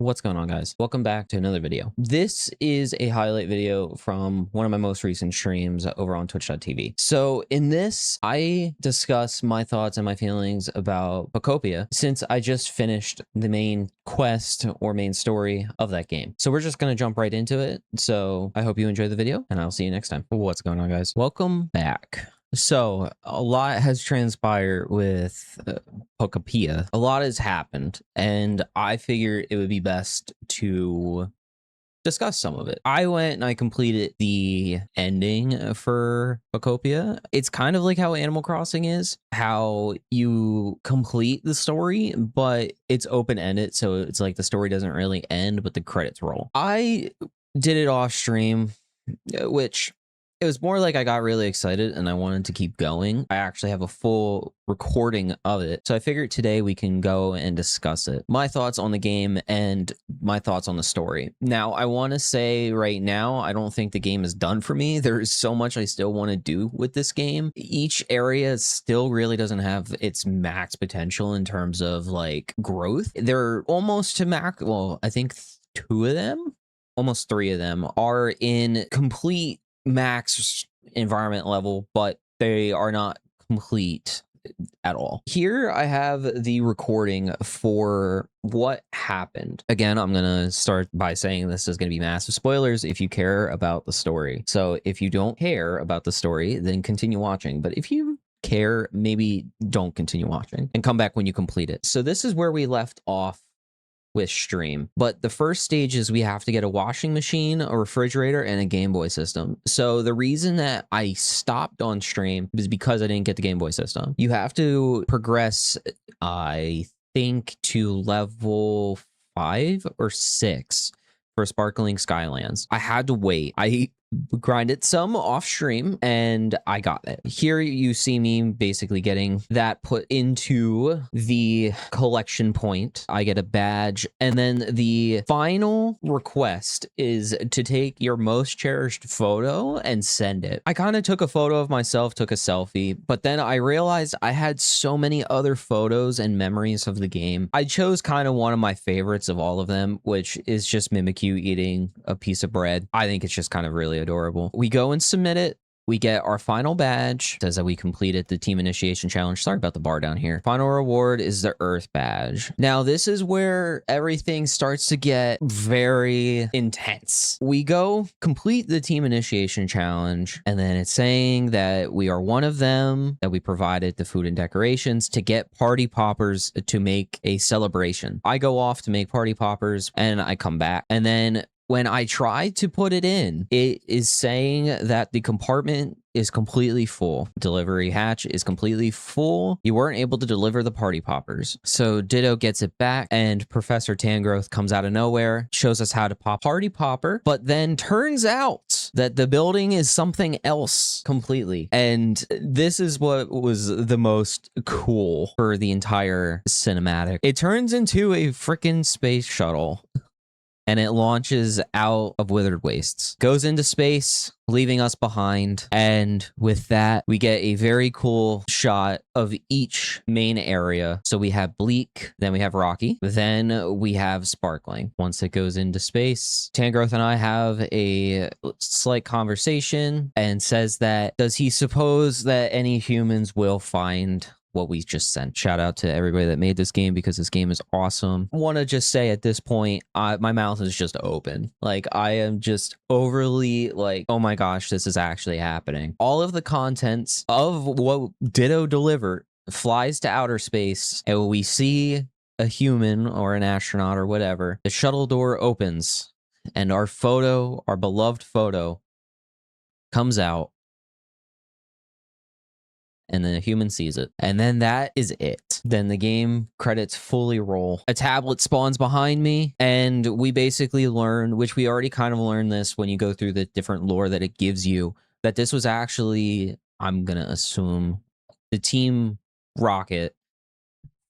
What's going on, guys? Welcome back to another video. This is a highlight video from one of my most recent streams over on twitch.tv. So in this, I discuss my thoughts and my feelings about Pokopia since I just finished the main quest or main story of that game. So we're just going to jump right into it. So I hope you enjoy the video and I'll see you next time. What's going on, guys? Welcome back. So a lot has transpired with Pokopia. A lot has happened, and I figured it would be best to discuss some of it. I went and I completed the ending for Pokopia. It's kind of like how Animal Crossing is, how you complete the story, but it's open-ended, so it's like the story doesn't really end, but the credits roll. I did it off stream, which it was more like I got really excited and I wanted to keep going. I actually have a full recording of it. So I figured today we can go and discuss it. My thoughts on the game and my thoughts on the story. Now, I want to say right now, I don't think the game is done for me. There is so much I still want to do with this game. Each area still really doesn't have its max potential in terms of like growth. They're almost to max. Well, I think two of them, almost three of them are in complete max environment level, but they are not complete at all. Here I have the recording for what happened. Again, I'm gonna start by saying this is gonna be massive spoilers if you care about the story. So if you don't care about the story, then continue watching. But if you care, maybe don't continue watching and come back when you complete it. So this is where we left off with stream, but the first stage is we have to get a washing machine, a refrigerator, and a Game Boy system. So the reason that I stopped on stream is because I didn't get the Game Boy system. You have to progress, I think, to level 5 or 6 for Sparkling Skylands. I had to wait. I grinded some off stream and I got it. Here you see me basically getting that put into the collection point. I get a badge, and then the final request is to take your most cherished photo and send it. I kind of took a photo of myself, took a selfie, but then I realized I had so many other photos and memories of the game. I chose kind of one of my favorites of all of them, which is just Mimikyu eating a piece of bread. I think it's just kind of really adorable. We go and submit it. We get our final badge. It says that we completed the team initiation challenge. Sorry about the bar down here. Final reward is the Earth badge. Now, this is where everything starts to get very intense. We go complete the team initiation challenge, and then it's saying that we are one of them, that we provided the food and decorations to get party poppers to make a celebration. I go off to make party poppers, and I come back, and then when I tried to put it in, it is saying that the compartment is completely full. Delivery hatch is completely full. You weren't able to deliver the party poppers. So Ditto gets it back, and Professor Tangrowth comes out of nowhere, shows us how to pop party popper, but then turns out that the building is something else completely. And this is what was the most cool for the entire cinematic. It turns into a freaking space shuttle, and it launches out of Withered Wastes, goes into space, leaving us behind. And with that, we get a very cool shot of each main area. So we have Bleak, then we have Rocky, then we have Sparkling. Once it goes into space, Tangrowth and I have a slight conversation and says that, does he suppose that any humans will find what we just sent? Shout out to everybody that made this game, because this game is awesome. I want to just say at this point, my mouth is just open. Like, I am just overly like, oh my gosh, this is actually happening. All of the contents of what Ditto delivered flies to outer space, and we see a human or an astronaut or whatever. The shuttle door opens, and our photo, our beloved photo, comes out. And then a human sees it. And then that is it. Then the game credits fully roll. A tablet spawns behind me, and we basically learn, which we already kind of learned this when you go through the different lore that it gives you, that this was actually, I'm gonna assume, the Team Rocket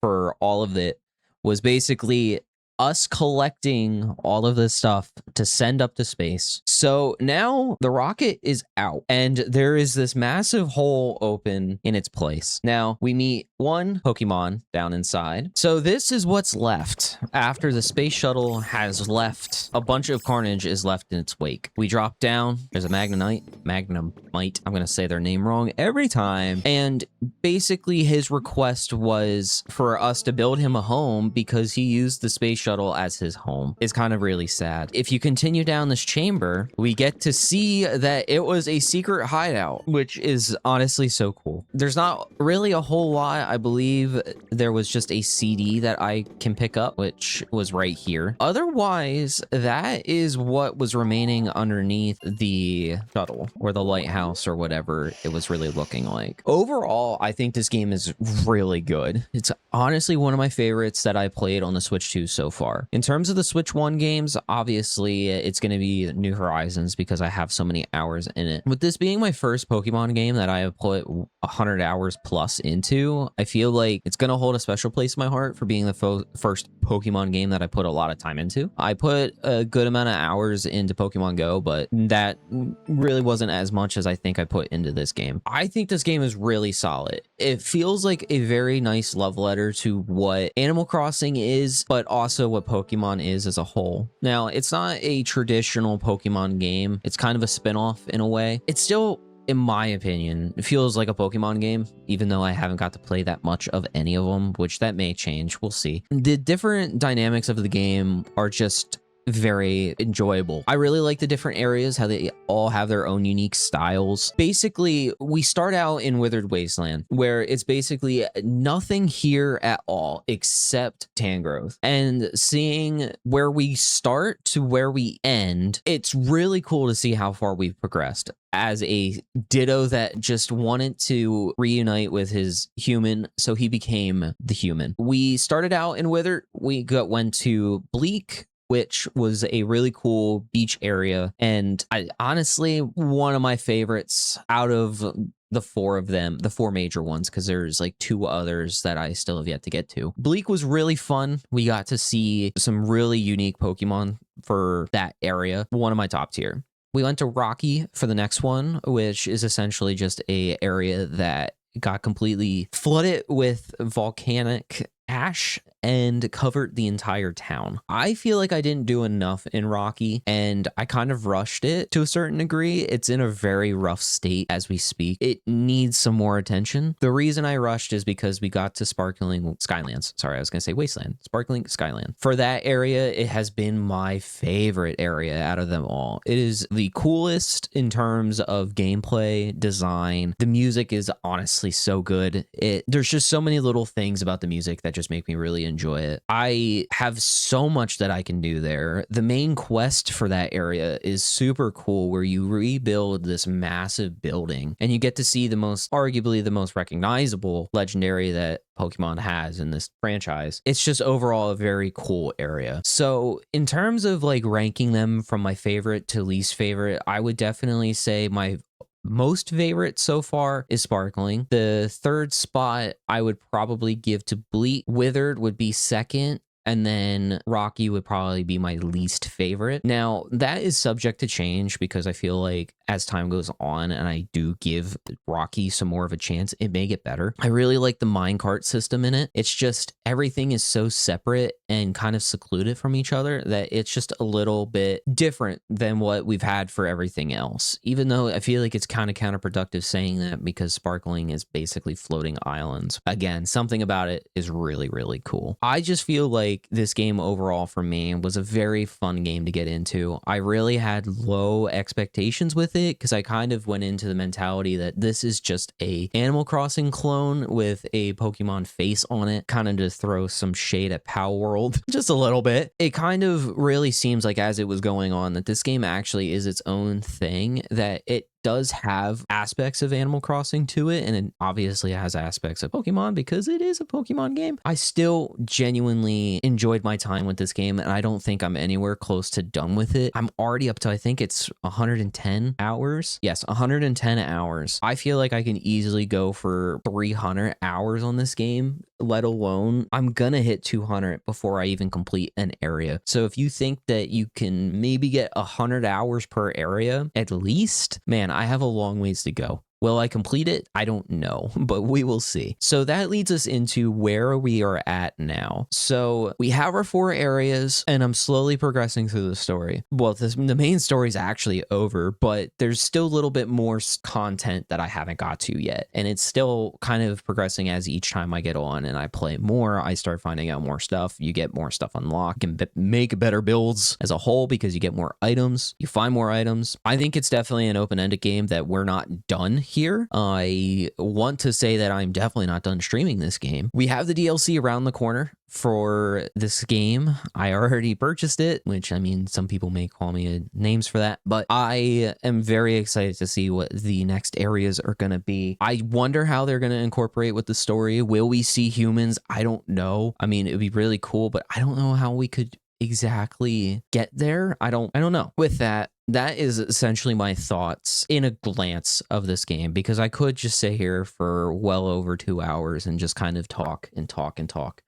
for all of it was basically us collecting all of this stuff to send up to space. So now the rocket is out and there is this massive hole open in its place. Now we meet one Pokemon down inside. So this is what's left after the space shuttle has left. A bunch of carnage is left in its wake. We drop down. There's a Magnemite. I'm going to say their name wrong every time. And basically his request was for us to build him a home because he used the space shuttle as his home. It's kind of really sad. If you continue down this chamber, we get to see that it was a secret hideout, which is honestly so cool. There's not really a whole lot. I believe there was just a CD that I can pick up, which was right here. Otherwise, that is what was remaining underneath the shuttle or the lighthouse or whatever it was really looking like. Overall, I think this game is really good. It's honestly one of my favorites that I played on the Switch 2 so far. In terms of the Switch 1 games, obviously it's going to be New Horizons because I have so many hours in it. With this being my first Pokemon game that I have put 100 hours plus into, I feel like it's going to hold a special place in my heart for being the first Pokemon game that I put a lot of time into. I put a good amount of hours into Pokemon Go, but that really wasn't as much as I think I put into this game. I think this game is really solid. It feels like a very nice love letter to what Animal Crossing is, but also what Pokemon is as a whole. Now, it's not a traditional Pokemon game. It's kind of a spin-off in a way. It's still, in my opinion, it feels like a Pokemon game, even though I haven't got to play that much of any of them, which that may change. We'll see. The different dynamics of the game are just very enjoyable. I really like the different areas, how they all have their own unique styles. Basically, we start out in Withered Wasteland, where it's basically nothing here at all except Tangrowth. And seeing where we start to where we end, it's really cool to see how far we've progressed. As a Ditto that just wanted to reunite with his human, so he became the human. We started out in Wither. We went to Bleak, which was a really cool beach area. And I honestly, one of my favorites out of the four of them, the four major ones, because there's like two others that I still have yet to get to. Bleak was really fun. We got to see some really unique Pokemon for that area. One of my top tier. We went to Rocky for the next one, which is essentially just a area that got completely flooded with volcanic ash and covered the entire town. I feel like I didn't do enough in Rocky and I kind of rushed it to a certain degree. It's in a very rough state as we speak. It needs some more attention. The reason I rushed is because we got to Sparkling Skylands. Sorry, I was going to say Wasteland. Sparkling Skyland. For that area, it has been my favorite area out of them all. It is the coolest in terms of gameplay, design. The music is honestly so good. There's just so many little things about the music that just make me really enjoy it. I have so much that I can do there. The main quest for that area is super cool, where you rebuild this massive building and you get to see arguably the most recognizable legendary that Pokemon has in this franchise. It's just overall a very cool area. So in terms of like ranking them from my favorite to least favorite, I would definitely say my most favorite so far is Sparkling. The third spot I would probably give to Bleak. Withered would be second. And then Rocky would probably be my least favorite. Now, that is subject to change because I feel like as time goes on and I do give Rocky some more of a chance, it may get better. I really like the minecart system in it. It's just everything is so separate and kind of secluded from each other that it's just a little bit different than what we've had for everything else. Even though I feel like it's kind of counterproductive saying that because Sparkling is basically floating islands. Again, something about it is really, really cool. I just feel like this game overall for me was a very fun game to get into. I really had low expectations with it because I kind of went into the mentality that this is just a Animal Crossing clone with a Pokemon face on it, kind of to throw some shade at Pow World just a little bit. It kind of really seems like as it was going on that this game actually is its own thing, that it does have aspects of Animal Crossing to it, and it obviously has aspects of Pokemon because it is a Pokemon game. I still genuinely enjoyed my time with this game, and I don't think I'm anywhere close to done with it. I'm already up to, I think it's 110 hours. Yes, 110 hours. I feel like I can easily go for 300 hours on this game, let alone I'm gonna hit 200 before I even complete an area. So if you think that you can maybe get 100 hours per area at least, man, I have a long ways to go. Will I complete it? I don't know, but we will see. So that leads us into where we are at now. So we have our 4 areas, and I'm slowly progressing through the story. Well, the main story is actually over, but there's still a little bit more content that I haven't got to yet. And it's still kind of progressing as each time I get on and I play more, I start finding out more stuff. You get more stuff unlocked. You can make better builds as a whole because you get more items. You find more items. I think it's definitely an open-ended game that we're not done here. I want to say that I'm definitely not done streaming this game. We have the DLC around the corner for this game. I already purchased it, which, I mean, some people may call me names for that, but I am very excited to see what the next areas are going to be. I wonder how they're going to incorporate with the story. Will we see humans? I don't know. I mean, it would be really cool, but I don't know how we could exactly get there. I don't know. With that is essentially my thoughts in a glance of this game, because I could just sit here for well over 2 hours and just kind of talk and talk and talk.